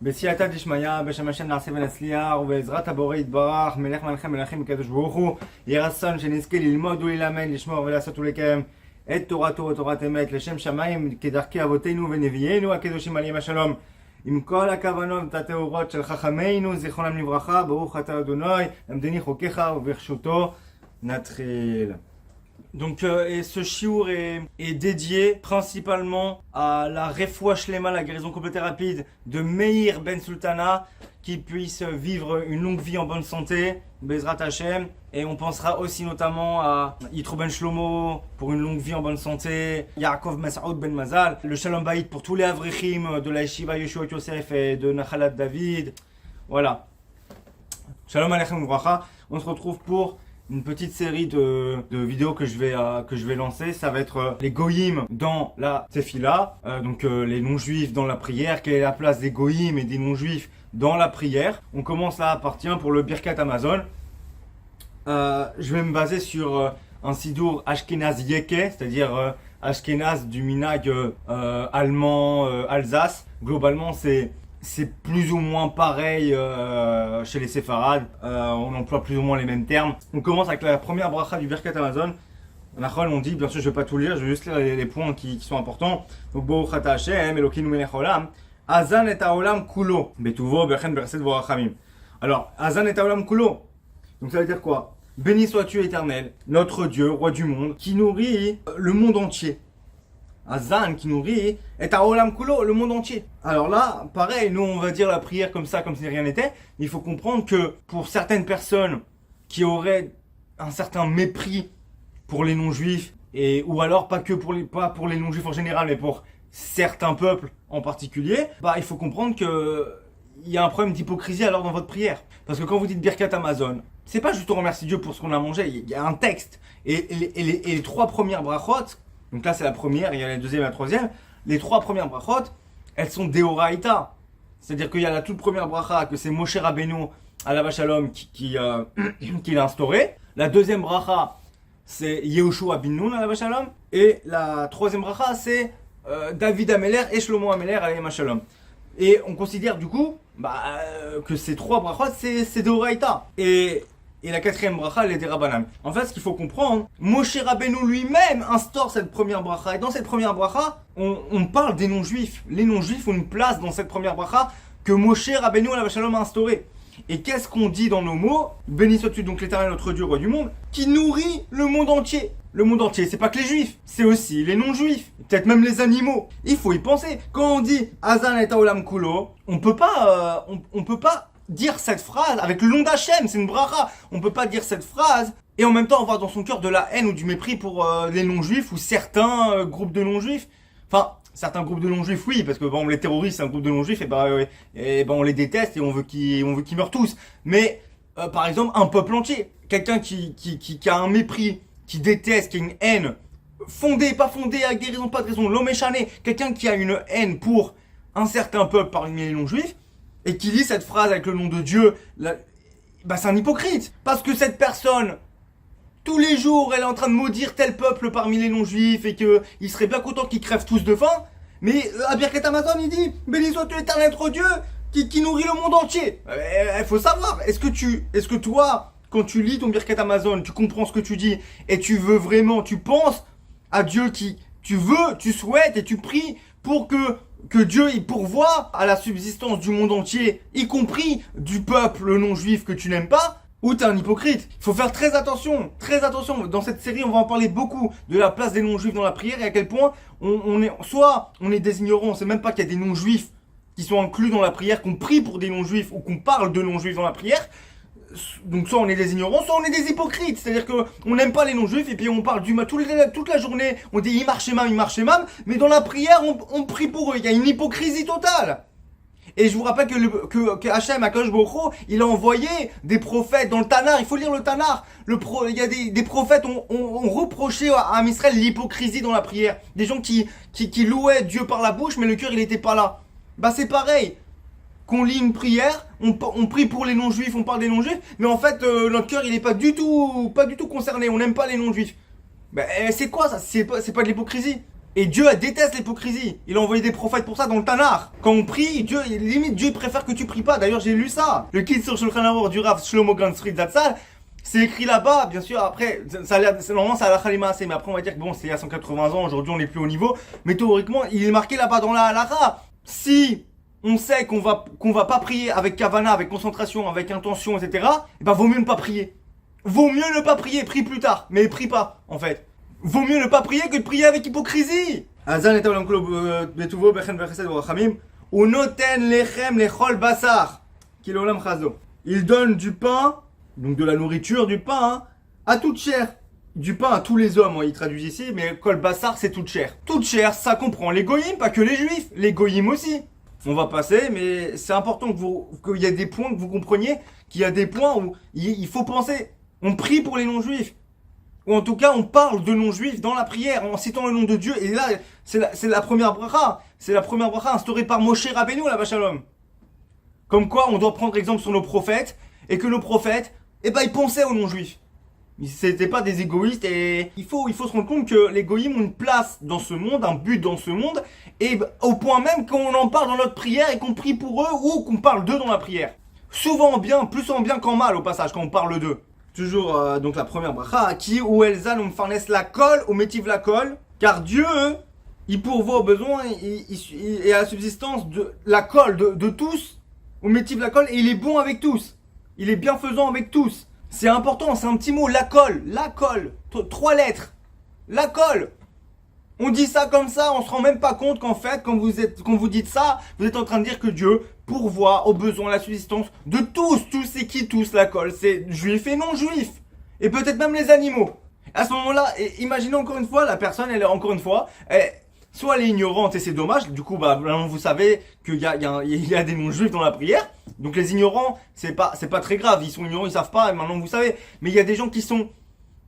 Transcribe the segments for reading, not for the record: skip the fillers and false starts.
בסייעתא דשמיא, בשם השם נעשה ונצליח, ובעזרת הבורא יתברך, מלך מלכי מלכים הקדוש ברוך הוא, יהי רצון שנזכה ללמוד וללמד, לשמור ולעשות ולקיים את תורתו ותורת אמת, לשם שמיים, כדרכי אבותינו ונביאינו הקדושים עליהם השלום, עם כל הכוונות והטהורות של חכמינו, זיכרונם לברכה, ברוך אתה אדוני, למדני חוקיך וברשותו, נתחיל. Donc ce shiur est dédié principalement à la refoua shlema, la guérison complète et rapide de Meir Ben Sultana, qui puisse vivre une longue vie en bonne santé, Bezrat Hashem, et on pensera aussi notamment à Yitro Ben Shlomo pour une longue vie en bonne santé, Yaakov Masoud Ben Mazal, le Shalom Bayit pour tous les Avrichim de la Yeshiva Yeshua Yosef et de Nachalat David, voilà. Shalom Aleichem Uvracha, on se retrouve pour une petite série de vidéos que je vais lancer. Ça va être les goyim dans la tefila, donc les non-juifs dans la prière. Quelle est la place des goyim et des non-juifs dans la prière? On commence là à partir pour le Birkat Amazon. Je vais me baser sur un sidour Ashkenaz Yeke, c'est-à-dire Ashkenaz du minag allemand, Alsace. Globalement, c'est plus ou moins pareil chez les séfarades, on emploie plus ou moins les mêmes termes. On commence avec la première bracha du Birkat Amazon. On dit, bien sûr je ne vais pas tout lire, je vais juste lire les points qui sont importants. Donc Baruch ata Hashem, Elokeinu melech haolam, Azan et haolam kulo, betuvo bechen bereset vorachamim. Alors, Azan et haolam kulo, donc ça veut dire quoi? Béni sois-tu éternel, notre Dieu, roi du monde, qui nourrit le monde entier. Azan qui nourrit et Haolam Kulo, le monde entier. Alors là, pareil, nous on va dire la prière comme ça, comme si rien n'était. Il faut comprendre que pour certaines personnes qui auraient un certain mépris pour les non-juifs, ou alors pas pour les non-juifs en général, mais pour certains peuples en particulier, il faut comprendre que il y a un problème d'hypocrisie alors dans votre prière. Parce que quand vous dites Birkat Amazon, c'est pas juste on remercie Dieu pour ce qu'on a mangé, il y a un texte. Et les trois premières brachot, donc là c'est la première, il y a la deuxième et la troisième. Les trois premières brachot, elles sont Deoraita. C'est-à-dire qu'il y a la toute première bracha, que c'est Moshe Rabbeinu, Alav Shalom, qui l'a instauré. La deuxième bracha, c'est Yehoshua bin Nun, Alav Shalom. Et la troisième bracha, c'est David Ameler et Shlomo Ameler, Alav Shalom. Et on considère du coup que ces trois brachot, c'est Deoraita. Et la quatrième bracha, elle est des Rabbanan. En fait, ce qu'il faut comprendre, Moshe Rabbeinu lui-même instaure cette première bracha. Et dans cette première bracha, on parle des non-juifs. Les non-juifs ont une place dans cette première bracha que Moshe Rabbeinu alav shalom a instaurée. Et qu'est-ce qu'on dit dans nos mots? Béni sois-tu donc l'Éternel, notre Dieu, roi du monde, qui nourrit le monde entier. Le monde entier, c'est pas que les juifs, c'est aussi les non-juifs, peut-être même les animaux. Il faut y penser. Quand on dit Azan et Haolam Kulo, on peut pas dire cette phrase avec le nom d'Hachem, c'est une bracha. On peut pas dire cette phrase et en même temps avoir dans son cœur de la haine ou du mépris pour les non-juifs ou certains groupes de non-juifs. Enfin, certains groupes de non-juifs, oui, parce que les terroristes, c'est un groupe de non-juifs, et on les déteste et on veut qu'ils meurent tous. Mais par exemple, un peuple entier, quelqu'un qui a un mépris, qui déteste, qui a une haine fondée, pas fondée, avec des raisons, pas de raisons, l'homme échané, quelqu'un qui a une haine pour un certain peuple parmi les non-juifs, et qui lit cette phrase avec le nom de Dieu, c'est un hypocrite. Parce que cette personne, tous les jours, elle est en train de maudire tel peuple parmi les non-juifs et qu'il serait bien content qu'ils crèvent tous de faim. Mais à Birkat Amazon, il dit « Béni soit l'Éternel notre Dieu qui nourrit le monde entier ». Il faut savoir, est-ce que toi, quand tu lis ton Birkat Amazon, tu comprends ce que tu dis et tu veux vraiment, tu penses à Dieu tu souhaites et tu pries pour que Dieu il pourvoie à la subsistance du monde entier, y compris du peuple non-juif que tu n'aimes pas, ou t'es un hypocrite. Il faut faire très attention. Dans cette série, on va en parler beaucoup de la place des non-juifs dans la prière et à quel point on est des ignorants, on sait même pas qu'il y a des non-juifs qui sont inclus dans la prière, qu'on prie pour des non-juifs ou qu'on parle de non-juifs dans la prière. Donc soit on est des ignorants, soit on est des hypocrites. C'est-à-dire qu'on n'aime pas les non-juifs et puis on parle du mal toute la journée, on dit Imar Shemam, mais dans la prière on prie pour eux. Il y a une hypocrisie totale. Et je vous rappelle que Hachem, Akadosh Baruch Hu, il a envoyé des prophètes dans le Tanar. Il faut lire le Tanar. Il y a des prophètes ont reproché à Israël l'hypocrisie dans la prière. Des gens qui louaient Dieu par la bouche mais le cœur il n'était pas là. C'est pareil. Qu'on lit une prière, on prie pour les non-juifs, on parle des non-juifs, mais en fait notre cœur il est pas du tout concerné, on n'aime pas les non-juifs. C'est quoi ça? C'est pas de l'hypocrisie. Et Dieu déteste l'hypocrisie. Il a envoyé des prophètes pour ça dans le Tanakh. Quand on prie, limite Dieu préfère que tu pries pas. D'ailleurs, j'ai lu ça. Le kit sur Shulchan Aruch du Rav Shlomo Ganzfried Zatzal, c'est écrit là-bas, bien sûr. Après, normalement, c'est à la Khalima assez, mais après, on va dire que bon, c'est il y a 180 ans. Aujourd'hui, on n'est plus au niveau. Mais théoriquement, il est marqué là-bas dans la halakha. Si on sait qu'on va pas prier avec kavana, avec concentration, avec intention, etc., et ben vaut mieux ne pas prier. Vaut mieux ne pas prier, prie plus tard, mais prie pas, en fait. Vaut mieux ne pas prier que de prier avec hypocrisie. Azan et Olam Kulo Betuvo Bechen Vechesed Urachamim Unoten Lechem Lechol Basar Kilo Olam Chazo. Il donne du pain, donc de la nourriture, du pain, hein, à toute chair. Du pain à tous les hommes, il traduit ici, mais Kol Basar c'est toute chair. Toute chair, ça comprend les goyim, pas que les juifs, les goyim aussi. On va passer, mais c'est important qu'il y ait des points, que vous compreniez, qu'il y a des points où il faut penser. On prie pour les non-juifs. Ou en tout cas, on parle de non-juifs dans la prière, en citant le nom de Dieu. Et là, c'est la première bracha. C'est la première bracha instaurée par Moshe Rabbeinu, la Shalom. Comme quoi, on doit prendre exemple sur nos prophètes, et que nos prophètes, ils pensaient aux non-juifs. C'était pas des égoïstes, et il faut se rendre compte que les goyim ont une place dans ce monde, un but dans ce monde, et au point même qu'on en parle dans notre prière, et qu'on prie pour eux, ou qu'on parle d'eux dans la prière. Souvent en bien, plus en bien qu'en mal au passage, quand on parle d'eux. Toujours donc la première bracha, qui ou elzan ou farnes la colle ou métive la colle, car Dieu, il pourvoit aux besoins et à la subsistance de la colle de tous, ou métive la colle, et il est bon avec tous. Il est bienfaisant avec tous. C'est important, c'est un petit mot, la colle, 3 lettres, la colle. On dit ça comme ça, on se rend même pas compte qu'en fait, quand vous dites ça, vous êtes en train de dire que Dieu pourvoit aux besoins, à la subsistance de tous. Tous, c'est qui tous la colle? C'est juifs et non juifs. Et peut-être même les animaux. À ce moment-là, imaginez encore une fois, la personne, soit elle est ignorante et c'est dommage. Du coup, maintenant vous savez qu'il y a des non juifs dans la prière. Donc les ignorants, c'est pas très grave. Ils sont ignorants, ils savent pas, et maintenant vous savez. Mais il y a des gens qui sont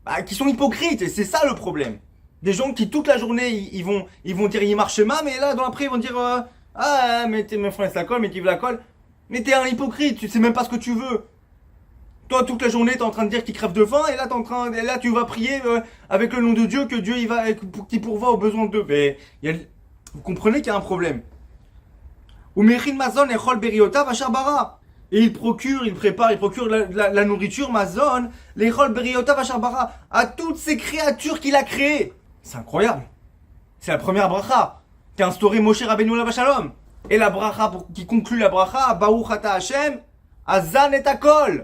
hypocrites, et c'est ça le problème. Des gens qui toute la journée ils vont dire il marche mal, mais là dans l'après ils vont dire mais t'es mes frères la colle, mais tu veux la colle. Mais t'es un hypocrite, tu sais même pas ce que tu veux. Toi toute la journée t'es en train de dire qu'il crève de faim, et là tu vas prier avec le nom de Dieu que Dieu qu'il pourvoit aux besoins d'eux. Mais vous comprenez qu'il y a un problème. Ou mechin mazon echol beriotav asher bara. Et il procure la nourriture, mazon, l'echol beriotav asher bara, à toutes ces créatures qu'il a créées. C'est incroyable. C'est la première bracha qu'a instauré Moshe Rabbeinu la Shalom. Et la bracha qui conclut la bracha, Baruch ata Hashem, Azan et Akol.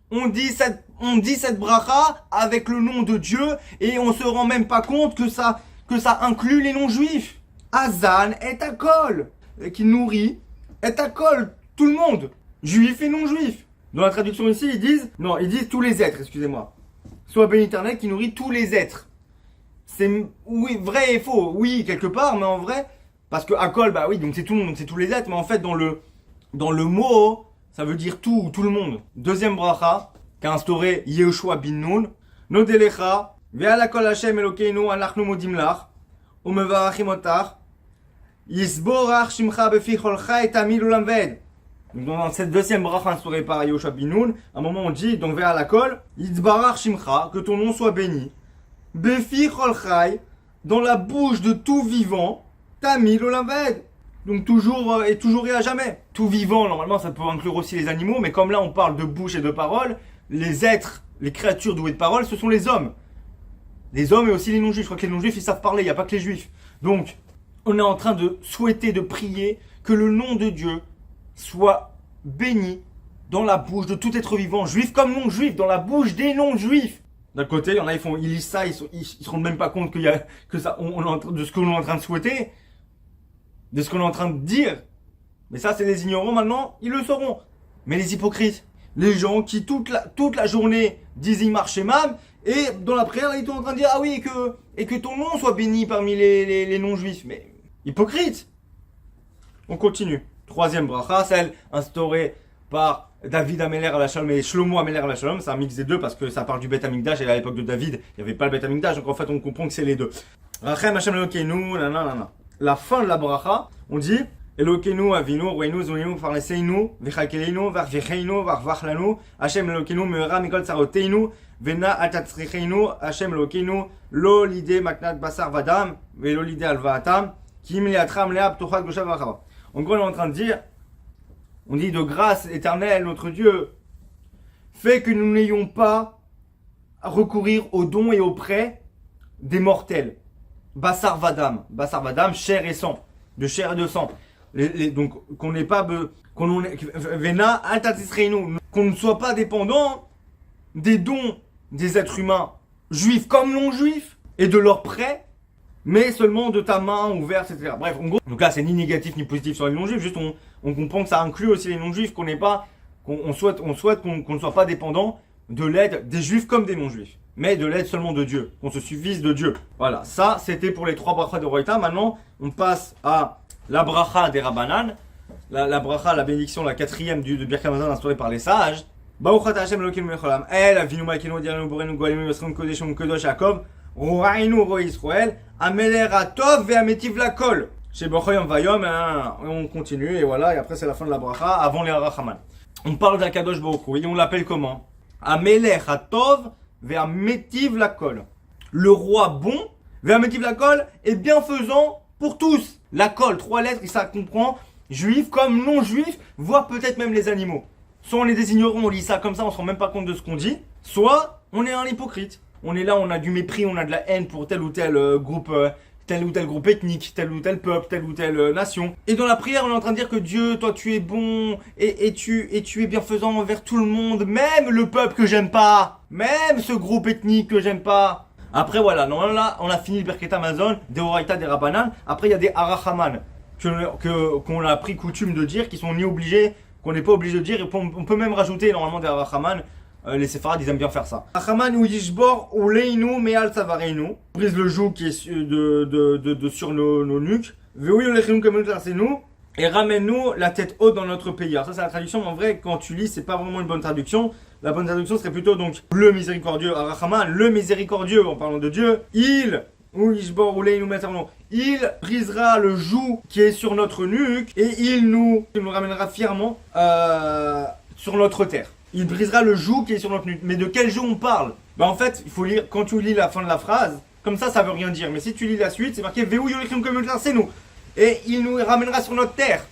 On dit cette bracha avec le nom de Dieu, et on se rend même pas compte que ça inclut les non-juifs. Azan et Akol, qui nourrit et Akol, tout le monde, juifs et non-juifs. Dans la traduction ici, ils disent tous les êtres, excusez-moi. Soit béni éternel qui nourrit tous les êtres. C'est oui, vrai et faux, oui, quelque part, mais en vrai, parce que Akol, oui, donc c'est tout le monde, donc c'est tous les êtres, mais en fait, dans le mot, ça veut dire tout le monde. Deuxième bracha, qu'a instauré Yehoshua bin Nun, Nodelecha, Ve'ala kol Hashem Elokeinu, Anachnu modim lach, Umevarachim otach, Yisborach shimcha befi cholcha et tamid ulam ved. Donc dans cette deuxième bracha instaurée par Yehoshua bin Nun, à un moment on dit, donc Ve'ala kol, Yisborach shimcha, que ton nom soit béni, befi cholchai, dans la bouche de tout vivant, tamid ulam ved. Donc toujours et à jamais. Tout vivant, normalement, ça peut inclure aussi les animaux, mais comme là on parle de bouche et de parole, les êtres, les créatures douées de parole, ce sont les hommes. Les hommes et aussi les non-juifs. Je crois que les non-juifs, ils savent parler, il n'y a pas que les juifs. Donc, on est en train de souhaiter, de prier que le nom de Dieu soit béni dans la bouche de tout être vivant, juif comme non-juif, dans la bouche des non-juifs. D'un côté, il y en a, ils lisent ça, ils se rendent même pas compte de ce que l'on est en train de souhaiter. De ce qu'on est en train de dire. Mais ça, c'est les ignorants maintenant, ils le sauront. Mais les hypocrites, les gens qui toute la journée disent Imar Shemam, et dans la prière, ils sont en train de dire ah oui, et que ton nom soit béni parmi les non-juifs. Mais hypocrite. On continue. Troisième bracha, celle instaurée par David Ameler à la Shalom et Shlomo Ameler à la Shalom. C'est un mix des deux parce que ça parle du Beth Amikdash, et à l'époque de David, il n'y avait pas le Beth Amikdash, donc en fait on comprend que c'est les deux. Rachem Hashem Elokeinu, nanana. La fin de la bracha, on dit Elokeinu avinu, roinu, zolinu, farneseinu, vechakeleinu, varvicheinu, varvachlanu, Hashem Elokeinu, meura mikol tsaroteinu, vena atatzricheinu, Hashem Elokeinu, lo lide maknat basar vadam, velolide alvaatam, kim liatram lea ptochat gosha vachava. En gros, on est en train de dire, on dit de grâce éternelle, notre Dieu, fait que nous n'ayons pas à recourir aux dons et aux prêts des mortels. Bassar vadam, chair et sang, de chair et de sang. Donc, qu'on n'ait pas, qu'on ne soit pas dépendant des dons des êtres humains, juifs comme non juifs, et de leurs prêts, mais seulement de ta main ouverte, etc. Bref, en gros, donc là, c'est ni négatif ni positif sur les non-juifs, juste on comprend que ça inclut aussi les non-juifs, qu'on n'est pas, qu'on souhaite qu'on ne soit pas dépendant de l'aide des juifs comme des non-juifs, mais de l'aide seulement de Dieu, qu'on se suffise de Dieu. Voilà, ça, c'était pour les 3 brachas de Roïta. Maintenant, on passe à la bracha des Rabbanan, la bracha, la bénédiction, la 4e de Birkat Hamazon instaurée par les sages. Baruch ata Hashem Elokeinu melech haolam, El Avinu Malkeinu Direnu Borenu Goalenu Yosrenu Kodeshenu Kadosh Yaakov, Roainu Roe Israël, Ameler Atov Ve'ametiv Lakol. Chez Bochoyom Vayom, on continue, et voilà, et après c'est la fin de la bracha, avant les Harachaman. On parle d'Akadosh Baruch Hu, et on l'appelle comment? Ameler Atov Ve'ametiv Lakol. Le roi bon, Ve'ametiv Lakol, est bienfaisant pour tous. Lakol, 3 lettres, et ça comprend juifs comme non-juifs, voire peut-être même les animaux. Soit on est des ignorants, on lit ça comme ça, on se rend même pas compte de ce qu'on dit, soit on est un hypocrite. On est là, on a du mépris, on a de la haine pour tel ou tel groupe ethnique, tel ou tel peuple, telle ou telle nation. Et dans la prière, on est en train de dire que Dieu, toi tu es bon, et tu es bienfaisant envers tout le monde, même le peuple que j'aime pas, même ce groupe ethnique que j'aime pas. Après voilà, normalement là, on a fini le Birkat Hamazon, des Horaïta, des Rabbanan. Après il y a des Harachaman, qu'on a pris coutume de dire, qui sont ni obligés, qu'on n'est pas obligé de dire, et on peut même rajouter normalement des Harachaman. Les séfarades ils aiment bien faire ça. Harachaman ou yishbor ou leinu me'al savareinu, brise le joug qui est sur nos nuques. Ve'ou yolechinu comme nous et ramène-nous la tête haute dans notre pays. Alors ça c'est la traduction, mais en vrai quand tu lis c'est pas vraiment une bonne traduction. La bonne traduction serait plutôt donc le miséricordieux Harachaman, le miséricordieux en parlant de Dieu. Il brisera le joug qui est sur notre nuque et il nous ramènera fièrement sur notre terre. Il brisera le joug qui est sur notre nuque. Mais de quel joug on parle? Bah en fait, il faut lire, quand tu lis la fin de la phrase, comme ça veut rien dire. Mais si tu lis la suite, c'est marqué Ve'ou yolechinu comme c'est nous. Et il nous ramènera sur notre terre.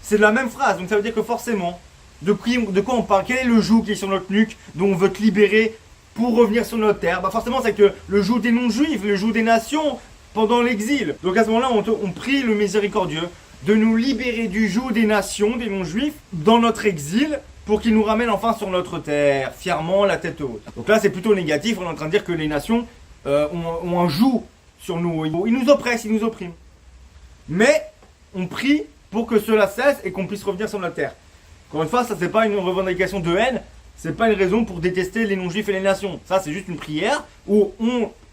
C'est la même phrase, donc ça veut dire que forcément, de quoi on parle? Quel est le joug qui est sur notre nuque dont on veut te libérer pour revenir sur notre terre? Bah forcément, c'est que le joug des non-juifs, le joug des nations pendant l'exil. Donc à ce moment-là, on prie le miséricordieux de nous libérer du joug des nations, des non-juifs, dans notre exil, pour qu'il nous ramène enfin sur notre terre, fièrement, la tête haute. Donc là, c'est plutôt négatif, on est en train de dire que les nations ont un joug sur nous. Ils nous oppressent, ils nous oppriment. Mais on prie pour que cela cesse et qu'on puisse revenir sur notre terre. Encore une fois, ça c'est pas une revendication de haine, c'est pas une raison pour détester les non-juifs et les nations. Ça c'est juste une prière où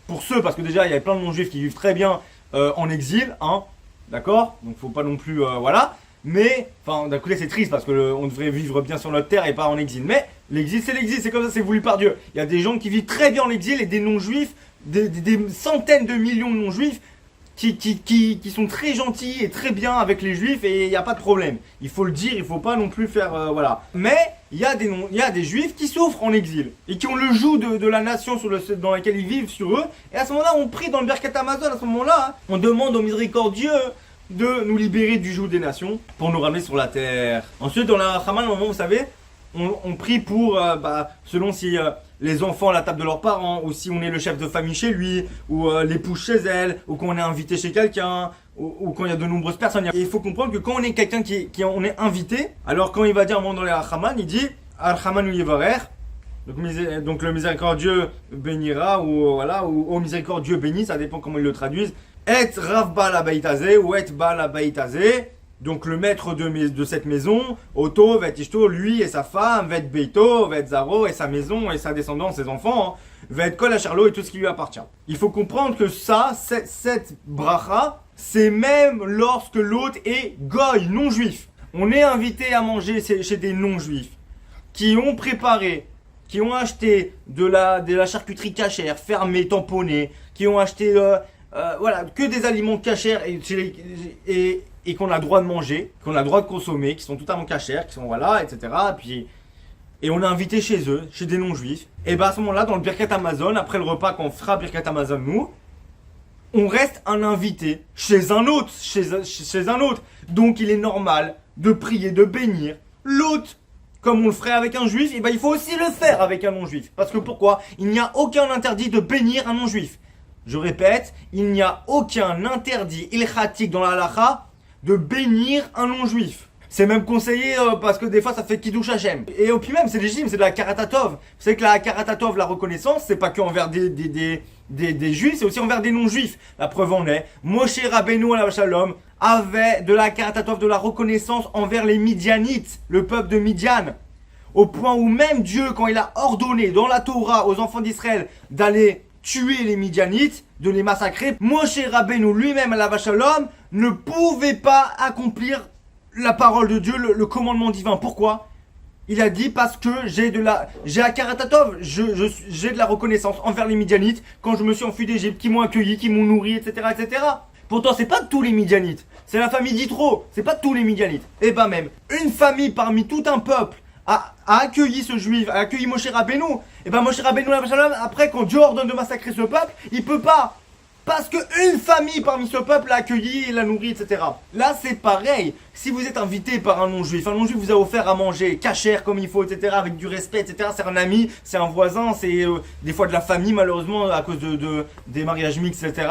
pour ceux, parce que déjà il y a plein de non-juifs qui vivent très bien en exil, hein, d'accord? Donc faut pas non plus, voilà. Mais, enfin, d'un côté c'est triste parce que on devrait vivre bien sur notre terre et pas en exil. Mais l'exil, c'est comme ça, c'est voulu par Dieu. Il y a des gens qui vivent très bien en exil et des non-juifs, des centaines de millions de non-juifs qui sont très gentils et très bien avec les juifs et il n'y a pas de problème. Il faut le dire, il faut pas non plus faire, voilà. Mais il y a des juifs qui souffrent en exil et qui ont le joug de la nation dans laquelle ils vivent sur eux. Et à ce moment-là, on prie dans le Birkat Hamazon, à ce moment-là, hein, on demande au miséricordieux de nous libérer du joug des nations pour nous ramener sur la terre. Ensuite, dans la Harachaman, au moment, vous savez, on prie pour, selon si les enfants à la table de leurs parents, ou si on est le chef de famille chez lui, ou l'épouse chez elle, ou qu'on est invité chez quelqu'un, ou quand il y a de nombreuses personnes. Et il faut comprendre que quand on est quelqu'un on est invité, alors quand il va dire un moment dans les Harachaman, il dit Harachaman ou Yevarer. Donc le miséricordieux bénira, ou voilà, ou au miséricordieux béni, ça dépend comment ils le traduisent. Et Rav Baal Habayit ou et Baal Habayit, donc le maître de cette maison, Oto, Vet Ishto, lui et sa femme, Vet Beito, Vet Zaro et sa maison et sa descendance, ses enfants, Vet Kol Asharlo et tout ce qui lui appartient. Il faut comprendre que cette bracha, c'est même lorsque l'hôte est goy, non-juif. On est invité à manger chez des non-juifs qui ont préparé, qui ont acheté de la charcuterie cachère, fermée, tamponnée, qui ont acheté voilà, que des aliments cachers et qu'on a le droit de manger, qu'on a le droit de consommer, qui sont totalement cachers, qui sont voilà, etc. Et on est invité chez eux, chez des non-juifs. Et à ce moment-là, dans le Birkat Hamazon, après le repas qu'on fera Birkat Hamazon nous, on reste un invité chez un autre, chez un autre. Donc il est normal de prier, de bénir l'autre. Comme on le ferait avec un juif, et ben il faut aussi le faire avec un non-juif. Parce que pourquoi? Il n'y a aucun interdit de bénir un non-juif. Je répète, il n'y a aucun interdit ilchatique dans la halakha de bénir un non-juif. C'est même conseillé parce que des fois ça fait kiddush Hashem. Et puis même c'est légitime, c'est de la karatatov. Vous savez que la karatatov, la reconnaissance, c'est pas que envers des juifs, c'est aussi envers des non-juifs. La preuve en est, Moshe Rabbeinu alav shalom avait de la karatatov, de la reconnaissance envers les Midianites, le peuple de Midian. Au point où même Dieu, quand il a ordonné dans la Torah aux enfants d'Israël d'aller tuer les Midianites, de les massacrer, Moshe Rabbeinu lui-même alav shalom ne pouvait pas accomplir la parole de Dieu, le commandement divin. Pourquoi? Il a dit parce que j'ai à Karatatov, j'ai de la reconnaissance envers les Midianites quand je me suis enfui d'Égypte, qui m'ont accueilli, qui m'ont nourri, etc., etc. Pourtant, c'est pas tous les Midianites, c'est la famille d'Yitro, c'est pas tous les Midianites. Et ben même, une famille parmi tout un peuple a accueilli ce juif, a accueilli Moshe Rabbeinu. Et ben Moshe Rabbeinu, après, quand Dieu ordonne de massacrer ce peuple, il peut pas. Parce qu'une famille parmi ce peuple l'a accueilli, l'a nourri, etc. Là, c'est pareil. Si vous êtes invité par un non-juif vous a offert à manger cachère comme il faut, etc., avec du respect, etc. C'est un ami, c'est un voisin, c'est des fois de la famille, malheureusement, à cause des mariages mixtes, etc.,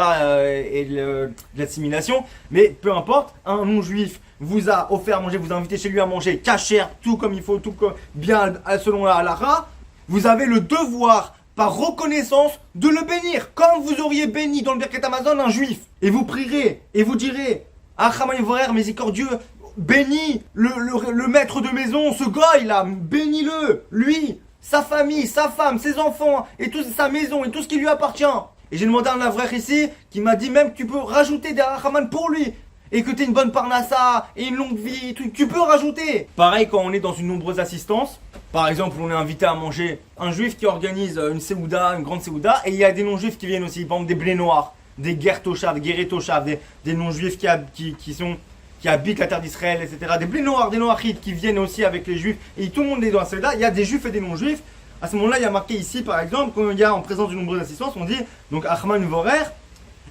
et de l'assimilation. Mais peu importe, un non-juif vous a offert à manger, vous a invité chez lui à manger cachère, tout comme il faut, tout comme bien selon la halakha. Vous avez le devoir par reconnaissance de le bénir, comme vous auriez béni dans le Birkat Hamazon un juif. Et vous prierez, et vous direz, Achama Yivorer, miséricordieux, bénis le maître de maison, ce goy là, bénis-le, lui, sa famille, sa femme, ses enfants, et toute sa maison, et tout ce qui lui appartient. Et j'ai demandé à un avrech ici, qui m'a dit même que tu peux rajouter des Rachaman pour lui. Et que tu aies une bonne parnassa et une longue vie, tu peux rajouter. Pareil quand on est dans une nombreuse assistance. Par exemple, on est invité à manger un juif qui organise une séouda, une grande séouda, et il y a des non-juifs qui viennent aussi, par exemple des blés noirs, des guertoshav, des guéretoshav, des non-juifs qui habitent la terre d'Israël, etc. Des blés noirs, des noachites qui viennent aussi avec les juifs, et tout le monde est dans la séouda. Il y a des juifs et des non-juifs. À ce moment-là, il y a marqué ici, par exemple, quand il y a en présence d'une nombreuse assistance, on dit, donc Achman Vorer,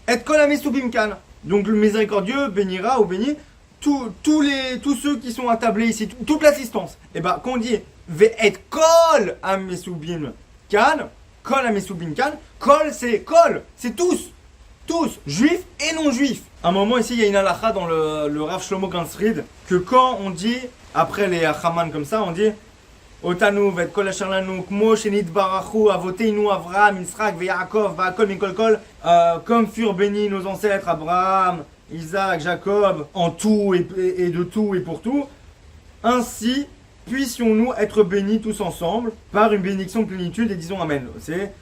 et kol hamesubim kan. Donc le miséricordieux bénira ou bénit tous ceux qui sont attablés ici, toute l'assistance. Et bah quand on dit ve'et kol hamesubim kan, kol c'est tous, juifs et non juifs. À un moment ici il y a une halakha dans le Rav Shlomo Ganzfried que quand on dit après les Haman comme ça, on dit Otanu ve'et kol asher lanu kmo shenitbarachu avoteinu Avraham, Yitzhak ve'Yaakov va'akol mikol kol, comme furent bénis nos ancêtres Abraham, Isaac, Jacob, en tout et de tout et pour tout. Ainsi puissions-nous être bénis tous ensemble par une bénédiction de plénitude et disons Amen. C'est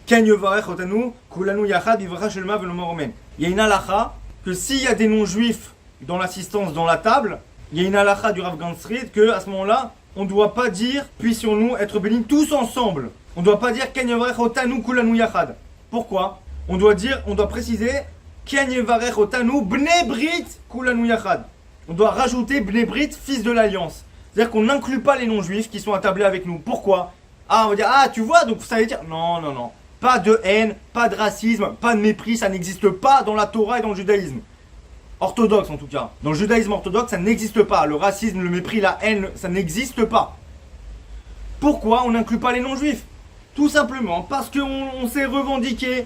Ken yevarech otanu kulanu yachad vivra shelma ve'lomor amen. Il y a une halakha que s'il y a des non-juifs dans l'assistance, dans la table, il y a une halakha du Rav Ganzfried que à ce moment-là on ne doit pas dire puissions-nous être bénis tous ensemble. On ne doit pas dire Ken yevarech otanu kulanu yachad. Pourquoi? On doit préciser Ken yevarech otanu bnei brit kulanu yachad. On doit rajouter bnei brit, fils de l'alliance. C'est-à-dire qu'on n'inclut pas les non-juifs qui sont attablés avec nous. Pourquoi? On va dire tu vois, donc ça veut dire non. Pas de haine, pas de racisme, pas de mépris, ça n'existe pas dans la Torah et dans le judaïsme. Orthodoxe en tout cas. Dans le judaïsme orthodoxe, ça n'existe pas. Le racisme, le mépris, la haine, ça n'existe pas. Pourquoi on n'inclut pas les non-juifs? Tout simplement parce qu'on s'est revendiqué.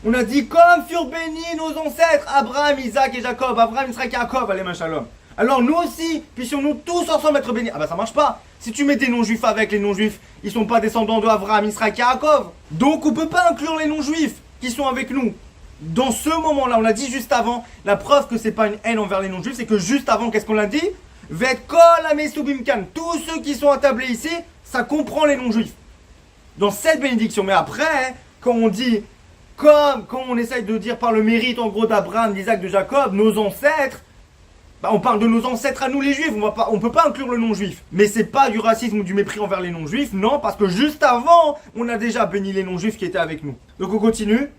On a dit comme furent bénis nos ancêtres, Abraham, Isaac et Jacob, Abraham, Isaac et Jacob, allez shalom. Alors nous aussi, puissions-nous tous ensemble être bénis. Ça marche pas. Si tu mets des non-juifs avec les non-juifs, ils sont pas descendants de Abraham, Isaac et Jacob. Donc on peut pas inclure les non-juifs qui sont avec nous. Dans ce moment-là, on l'a dit juste avant, la preuve que c'est pas une haine envers les non-juifs, c'est que juste avant, qu'est-ce qu'on l'a dit? Ve'et kol hamesubim kan. Tous ceux qui sont attablés ici, ça comprend les non-juifs. Dans cette bénédiction. Mais après, quand on dit, quand on essaye de dire par le mérite en gros d'Abraham, d'Isaac, de Jacob, nos ancêtres, on parle de nos ancêtres à nous les juifs, on peut pas inclure le non-juif. Mais c'est pas du racisme ou du mépris envers les non-juifs, non, parce que juste avant, on a déjà béni les non-juifs qui étaient avec nous. Donc on continue.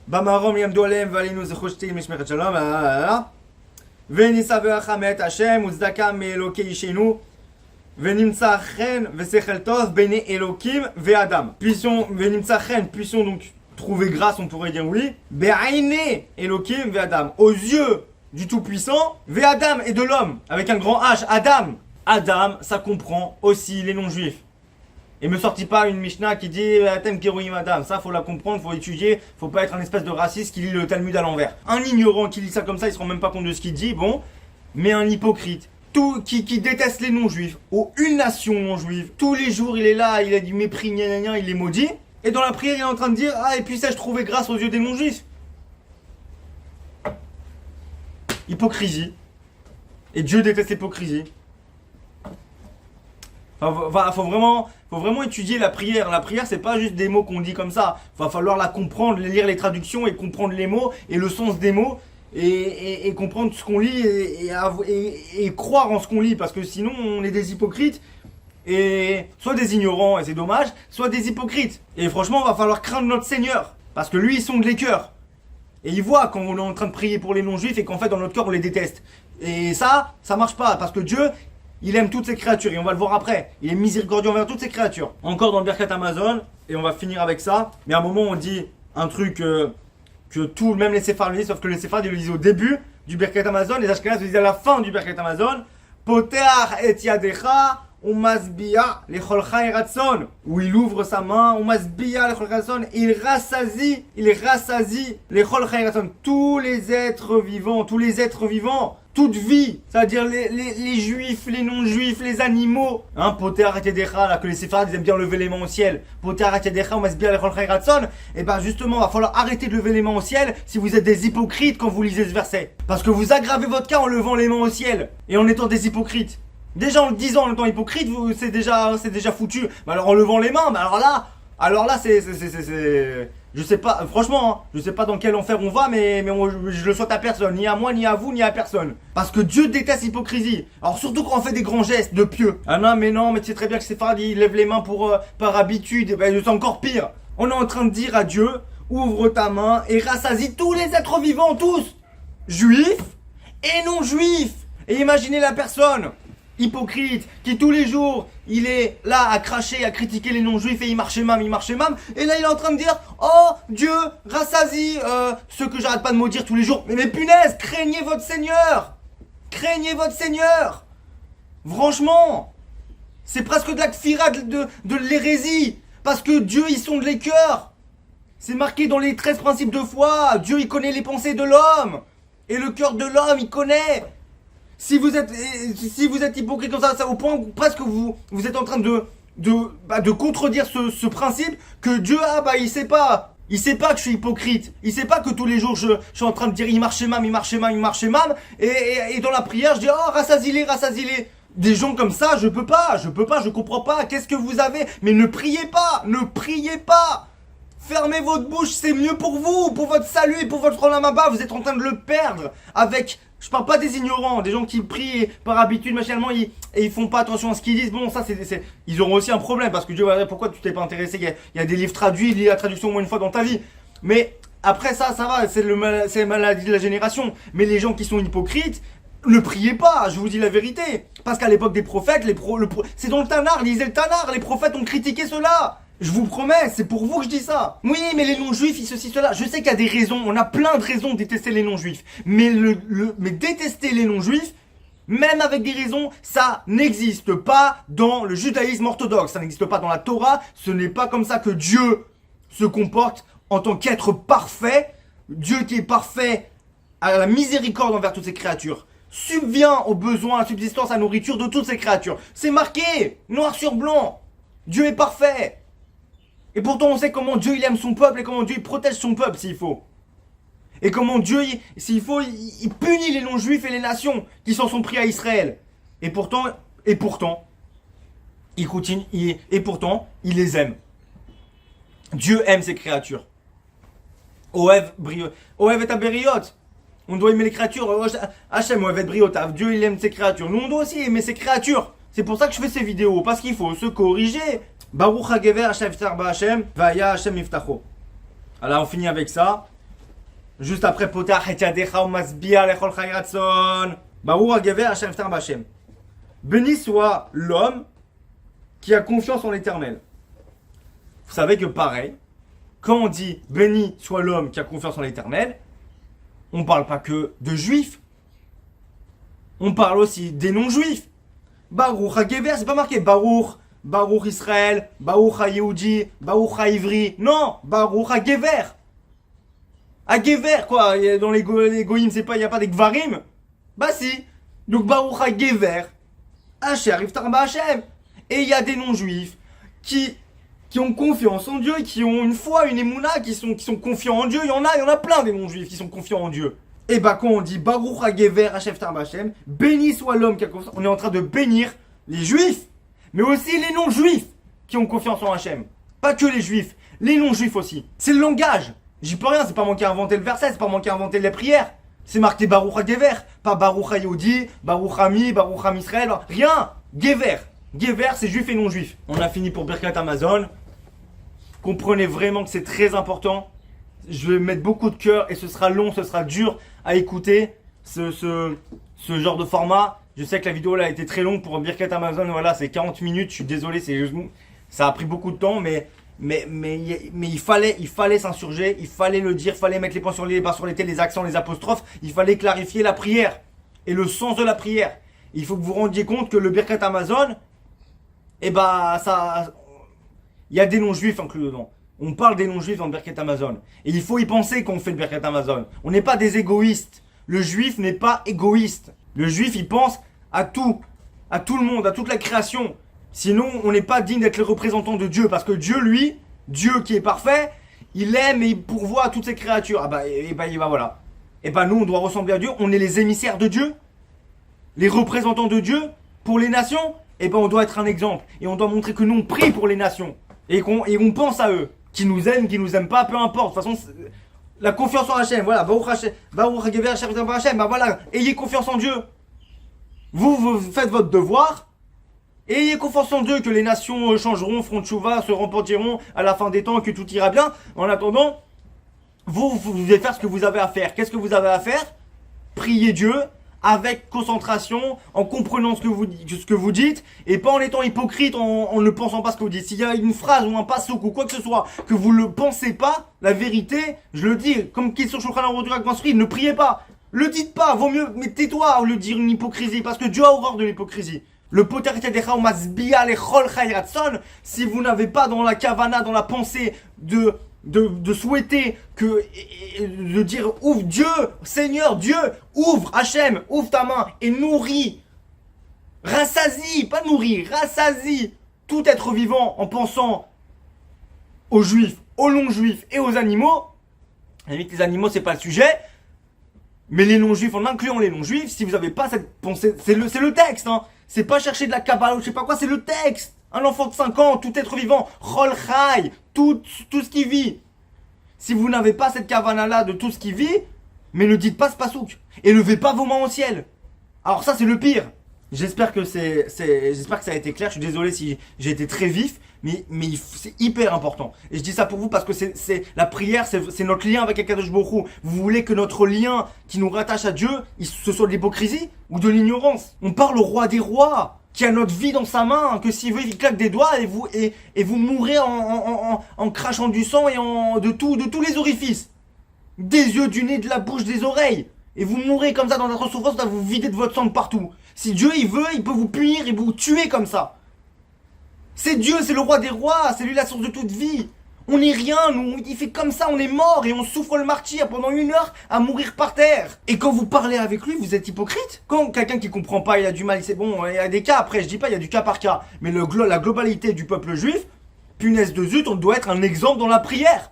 Bamarom yamdu alem valinu zechoshti mishmeret shalom. Venisa ve'achamet Hashem uzdaka me'elokei ishenu. Venimtsa chen ve'sechel tov bene Elokim ve'adam. Puissions donc trouver grâce, on pourrait dire oui. Be'aine Elokim ve'adam. Aux yeux du Tout-Puissant, ve'adam et de l'homme, avec un grand H, Adam. Adam, ça comprend aussi les non-juifs. Et me sortis pas une Mishnah qui dit Atem Keroim Adam. Ça, faut la comprendre, faut étudier, faut pas être un espèce de raciste qui lit le Talmud à l'envers. Un ignorant qui lit ça comme ça, il se rend même pas compte de ce qu'il dit, bon. Mais un hypocrite, qui déteste les non-juifs, ou une nation non-juive, tous les jours il est là, il a du mépris, il est maudit. Et dans la prière, il est en train de dire ah, et puis ça, je trouvais grâce aux yeux des non-juifs. Hypocrisie. Et Dieu déteste l'hypocrisie. Enfin, faut vraiment étudier la prière. La prière, c'est pas juste des mots qu'on dit comme ça. Va falloir la comprendre, lire les traductions et comprendre les mots et le sens des mots et comprendre ce qu'on lit et croire en ce qu'on lit. Parce que sinon, on est des hypocrites et soit des ignorants et c'est dommage, soit des hypocrites. Et franchement, va falloir craindre notre Seigneur parce que lui, il sonde les cœurs. Et il voit quand on est en train de prier pour les non-juifs et qu'en fait, dans notre cœur, on les déteste. Et ça marche pas parce que Dieu, il aime toutes ses créatures et on va le voir après. Il est miséricordieux envers toutes ses créatures. Encore dans le Birkat Amazon, et on va finir avec ça. Mais à un moment, on dit un truc que tout, même les Séfarades, sauf que les Séfarades, ils le disent au début du Birkat Amazon, les Ashkenazes le disent à la fin du Birkat Amazon. Poteach et yadecha, umasbia lechol chai ratson. Où il ouvre sa main, umasbia lechol chai ratson, il rassasie lechol chai ratson. Tous les êtres vivants, toute vie, c'est-à-dire les juifs, les non-juifs, les animaux. Hein, Poter Akedecha, là, que les séfarades ils aiment bien lever les mains au ciel. Poter Akedecha, on va se bien les Cholchai Ratson. Et ben justement, il va falloir arrêter de lever les mains au ciel si vous êtes des hypocrites quand vous lisez ce verset. Parce que vous aggravez votre cas en levant les mains au ciel et en étant des hypocrites. Déjà en le disant en étant hypocrite, c'est déjà foutu. Mais alors en levant les mains, mais alors là, c'est je sais pas, franchement, hein, je sais pas dans quel enfer on va, mais je le souhaite à personne, ni à moi, ni à vous, ni à personne. Parce que Dieu déteste l'hypocrisie. Alors surtout quand on fait des grands gestes de pieux. Ah non, mais tu sais très bien que c'est Séfarades, ils lèvent les mains par habitude, et ben c'est encore pire. On est en train de dire à Dieu, ouvre ta main et rassasie tous les êtres vivants, tous, juifs et non juifs. Et imaginez la personne hypocrite, qui tous les jours, il est là à cracher, à critiquer les non-juifs et il marche mam, et là il est en train de dire, oh Dieu, rassasie ce que j'arrête pas de maudire tous les jours. Mais punaise, craignez votre Seigneur, franchement, c'est presque de la kfira, de l'hérésie, parce que Dieu il sonde les cœurs, c'est marqué dans les 13 principes de foi, Dieu il connaît les pensées de l'homme, et le cœur de l'homme il connaît. Si vous êtes hypocrite comme ça au point où presque vous êtes en train de contredire ce principe que Dieu il sait pas que je suis hypocrite, il sait pas que tous les jours je suis en train de dire il marche mam et dans la prière je dis oh rassasie-les. Des gens comme ça je peux pas, je comprends pas, qu'est-ce que vous avez, mais ne priez pas, fermez votre bouche, c'est mieux pour vous, pour votre salut et pour votre olam haba, vous êtes en train de le perdre avec. Je parle pas des ignorants, des gens qui prient par habitude machinalement et ils font pas attention à ce qu'ils disent. Bon, ça ils auront aussi un problème parce que Dieu va dire pourquoi tu t'es pas intéressé. Il y a des livres traduits, lis la traduction au moins une fois dans ta vie. Mais après ça va, c'est la maladie de la génération. Mais les gens qui sont hypocrites, ne priez pas, je vous dis la vérité. Parce qu'à l'époque des prophètes, c'est dans le Tanar, lisez le Tanar, les prophètes ont critiqué cela. Je vous promets, c'est pour vous que je dis ça. Oui, mais les non-juifs, ils ceci, cela. Je sais qu'il y a des raisons, on a plein de raisons de détester les non-juifs. Mais détester les non-juifs, même avec des raisons, ça n'existe pas dans le judaïsme orthodoxe. Ça n'existe pas dans la Torah. Ce n'est pas comme ça que Dieu se comporte en tant qu'être parfait. Dieu qui est parfait à la miséricorde envers toutes ses créatures subvient aux besoins, à la subsistance, à la nourriture de toutes ses créatures. C'est marqué, noir sur blanc. Dieu est parfait. Et pourtant on sait comment Dieu il aime son peuple et comment Dieu il protège son peuple s'il faut. Et comment Dieu, s'il faut, il punit les non-juifs et les nations qui s'en sont pris à Israël. Et pourtant, il continue, et pourtant, il les aime. Dieu aime ses créatures. Oev et Aberiot. On doit aimer les créatures. Hachem, Oev et Briot. Dieu il aime ses créatures. Nous on doit aussi aimer ses créatures. C'est pour ça que je fais ces vidéos, parce qu'il faut se corriger. Baruch HaGever Hashem Yiftar Ba'Hashem Vaya Hashem Yiftacho. Alors on finit avec ça. Juste après Potach et Yadecha Umasbia Lechol Chai Ratson. Baruch HaGever Hashem Yiftar Ba'Hashem. Béni soit l'homme qui a confiance en l'Éternel. Vous savez que pareil, quand on dit béni soit l'homme qui a confiance en l'Éternel, on ne parle pas que de juifs. On parle aussi des non-juifs. Baruch HaGever, c'est pas marqué Baruch Israël, Baruch HaYehudi, Baruch HaIvri. Non, Baruch HaGever. HaGever, quoi. Dans les goïms, il n'y a pas des Gvarim. Bah si. Donc Baruch HaGever. Asher Iftar Ba'Hashem. Et il y a des non-juifs qui ont confiance en Dieu, qui ont une foi, une émouna, qui sont confiants en Dieu. Il y en a plein des non-juifs qui sont confiants en Dieu. Et bah quand on dit Baruch HaGever Asher Iftar Ba'Hashem, béni soit l'homme qui a confiance, on est en train de bénir les juifs, mais aussi les non-juifs qui ont confiance en Hachem. Pas que les juifs, les non-juifs aussi. C'est le langage. J'y peux rien, c'est pas moi qui ai inventé le verset, c'est pas moi qui ai inventé les prières. C'est marqué Baruch HaGever, pas Baruch HaYehudi, Baruch Ami, Baruch Am Israël, rien. Gever. Gever, c'est juif et non-juif. On a fini pour Birkat Amazon. Comprenez vraiment que c'est très important. Je vais mettre beaucoup de cœur et ce sera long, ce sera dur à écouter ce genre de format. Je sais que la vidéo là a été très longue pour Birkat Amazon. Voilà, c'est 40 minutes. Je suis désolé, ça a pris beaucoup de temps, mais il fallait s'insurger, il fallait le dire, il fallait mettre les points sur les barres sur les T, les accents, les apostrophes. Il fallait clarifier la prière et le sens de la prière. Il faut que vous vous rendiez compte que le Birkat Amazon, il y a des non-juifs inclus dedans. On parle des non-juifs dans le Birkat Amazon. Et il faut y penser quand on fait le Birkat Amazon. On n'est pas des égoïstes. Le juif n'est pas égoïste. Le juif, il pense à tout le monde, à toute la création. Sinon, on n'est pas digne d'être le représentant de Dieu. Parce que Dieu, lui, Dieu qui est parfait, il aime et il pourvoit à toutes ses créatures. Voilà. Et nous, on doit ressembler à Dieu. On est les émissaires de Dieu. Les représentants de Dieu pour les nations. On doit être un exemple. Et on doit montrer que nous, on prie pour les nations. Et qu'on pense à eux. Qui nous aiment pas, peu importe. De toute façon, la confiance en Hachem, voilà. Baruch HaGever Asher Iftar Ba'Hashem, voilà. Ayez confiance en Dieu. Vous faites votre devoir. Et ayez confiance en Dieu que les nations changeront, feront tchouva, se repentiront à la fin des temps, que tout ira bien. En attendant, vous devez faire ce que vous avez à faire. Qu'est-ce que vous avez à faire? Priez Dieu avec concentration, en comprenant ce que vous dites, et pas en étant hypocrite, en ne pensant pas ce que vous dites. S'il y a une phrase ou un passouk ou quoi que ce soit, que vous ne le pensez pas, la vérité, je le dis, comme qui est sur Shulchan Aruch avec Masri, ne priez pas. Le dites pas, vaut mieux, mais tais-toi au lieu de dire une hypocrisie, parce que Dieu a horreur de l'hypocrisie. Le poter tedecha ou masbia lechol chai ratson, si vous n'avez pas dans la kavana, dans la pensée de souhaiter de dire ouvre Dieu, Seigneur Dieu, ouvre Hachem, ouvre ta main et nourris, rassasie, pas nourris, rassasie tout être vivant en pensant aux juifs, aux non-juifs et aux animaux. Limite, les animaux c'est pas le sujet, mais les non-juifs en incluant les non-juifs, si vous n'avez pas cette pensée, c'est le texte, hein. C'est pas chercher de la Kabbalah ou je sais pas quoi, c'est le texte. Un enfant de 5 ans, tout être vivant, Chol Chai, tout ce qui vit. Si vous n'avez pas cette kavana là de tout ce qui vit, mais ne dites pas ce pasouk. Et levez pas vos mains au ciel. Alors ça c'est le pire. J'espère que ça a été clair. Je suis désolé si j'ai été très vif, mais c'est hyper important. Et je dis ça pour vous parce que la prière, c'est notre lien avec Akadosh Baruch Hu. Vous voulez que notre lien qui nous rattache à Dieu, ce soit de l'hypocrisie ou de l'ignorance? On parle au roi des rois, qui a notre vie dans sa main, que s'il veut, il claque des doigts et vous mourrez en crachant du sang et de tous les orifices. Des yeux, du nez, de la bouche, des oreilles. Et vous mourrez comme ça dans votre souffrance, vous videz de votre sang de partout. Si Dieu il veut, il peut vous punir et vous tuer comme ça. C'est Dieu, c'est le roi des rois, c'est lui la source de toute vie. On n'est rien, nous, il fait comme ça, on est mort et on souffre le martyr pendant 1 heure à mourir par terre. Et quand vous parlez avec lui, vous êtes hypocrite. Quand quelqu'un qui comprend pas, il a du mal, c'est bon, il y a des cas après, je dis pas, il y a du cas par cas. Mais la globalité du peuple juif, punaise de zut, on doit être un exemple dans la prière.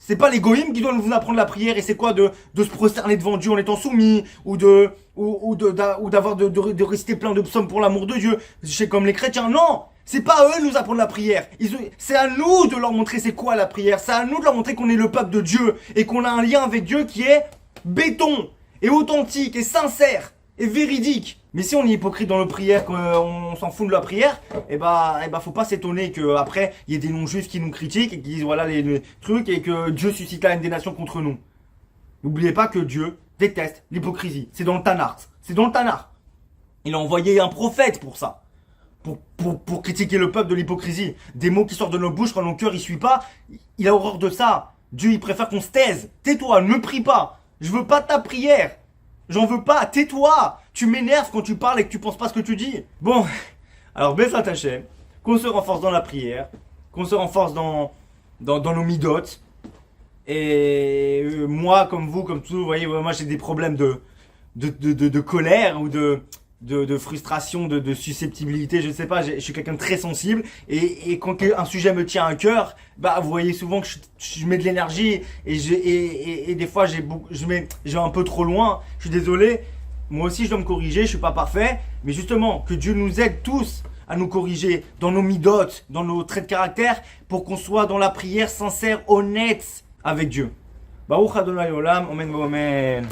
C'est pas les goïms qui doivent vous apprendre la prière et c'est quoi de se prosterner devant Dieu en étant soumis ou d'avoir de réciter plein de psaumes pour l'amour de Dieu. C'est comme les chrétiens, non. C'est pas à eux de nous apprendre la prière. C'est à nous de leur montrer c'est quoi la prière. C'est à nous de leur montrer qu'on est le peuple de Dieu et qu'on a un lien avec Dieu qui est béton et authentique et sincère et véridique. Mais si on est hypocrite dans la prière, qu'on s'en fout de la prière, faut pas s'étonner qu'après il y ait des non-juifs qui nous critiquent et qui disent voilà les trucs et que Dieu suscite la haine des nations contre nous. N'oubliez pas que Dieu déteste l'hypocrisie. C'est dans le Tanakh. C'est dans le Tanakh. Il a envoyé un prophète pour ça. pour critiquer le peuple de l'hypocrisie. Des mots qui sortent de nos bouches quand nos cœurs y suit pas. Il a horreur de ça. Dieu, il préfère qu'on se taise. Tais-toi, ne prie pas. Je veux pas ta prière. J'en veux pas. Tais-toi. Tu m'énerves quand tu parles et que tu penses pas ce que tu dis. Bon, alors Bezrat Hashem, qu'on se renforce dans la prière, qu'on se renforce dans nos midotes. Et moi, comme vous, comme tout, vous voyez, moi j'ai des problèmes de colère ou de frustration, de susceptibilité, je sais pas, je suis quelqu'un de très sensible et quand un sujet me tient à cœur, bah vous voyez souvent que je mets de l'énergie et des fois je vais un peu trop loin, je suis désolé, moi aussi je dois me corriger, je suis pas parfait, mais justement que Dieu nous aide tous à nous corriger dans nos midotes, dans nos traits de caractère, pour qu'on soit dans la prière sincère, honnête avec Dieu. Baruch Adonai Olam, Amen, Amen.